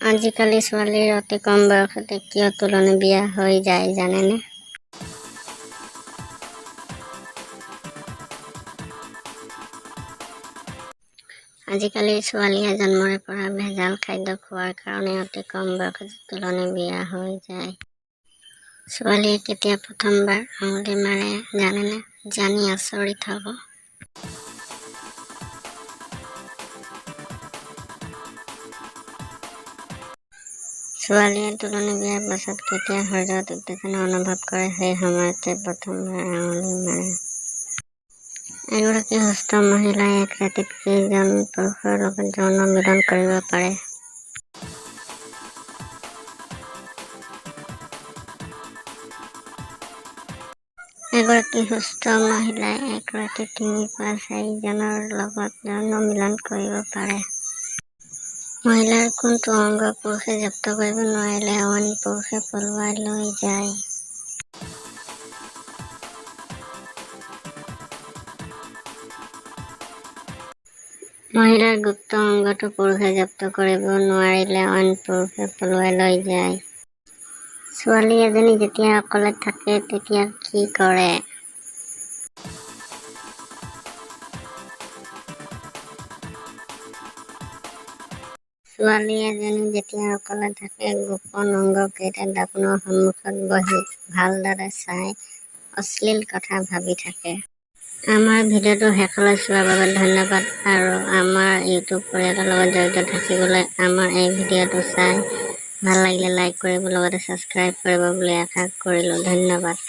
আজিকালি ছোৱালীৰ অতি কম বয়সতে কিয় তুলনি বিয়া হৈ যায় জানেনে? আজিকালি ছোৱালীয়ে জন্মৰে পৰা ভেজাল খাদ্য খোৱাৰ কাৰণে অতি কম বয়সতে তুলনি বিয়া হৈ যায়। ছোৱালীয়ে কেতিয়া প্ৰথমবাৰ আঙুলি মাৰে জানেনে? জানি আচৰিত হ'ব। ছোৱালীয়ে তুলনি বিয়াৰ পাছত কেতিয়া শৰীৰত উত্তেজনা অনুভৱ কৰে সেই সময়তে প্ৰথমবাৰ আঙুলি মাৰে। এগৰাকী সুস্থ মহিলাই এক ৰাতিত কেইজন পুৰুষৰ লগত যৌন মিলন কৰিব পাৰে? এগৰাকী সুস্থ মহিলাই এক ৰাতিত 3 পৰা 4 জনৰ লগত যৌন মিলন কৰিব পাৰে। মহিলাৰ কোনটো অংগ পুৰুষে জব্দ কৰিব নোৱাৰিলে অইন পুৰুষে পলুৱাই লৈ যায়? মহিলাৰ গুপ্ত অংগটো পুৰুষে জব্দ কৰিব নোৱাৰিলে অইন পুৰুষে পলুৱাই লৈ যায়। ছোৱালী এজনী যেতিয়া অকলে থাকে তেতিয়া কি কৰে? ছোৱালী এজনী যেতিয়া অকলে থাকে গোপন অংগকেইটা দৰ্পণৰ সন্মুখত বহি ভালদৰে চাই অশ্লীল কথা ভাবি থাকে। আমাৰ ভিডিঅ'টো শেষলৈ চোৱাৰ বাবে ধন্যবাদ আৰু আমাৰ ইউটিউব পৰিয়ালৰ লগত জড়িত থাকিবলৈ আমাৰ এই ভিডিঅ'টো চাই ভাল লাগিলে লাইক কৰিব লগতে ছাবস্ক্ৰাইব কৰিব বুলি আশা কৰিলোঁ। ধন্যবাদ।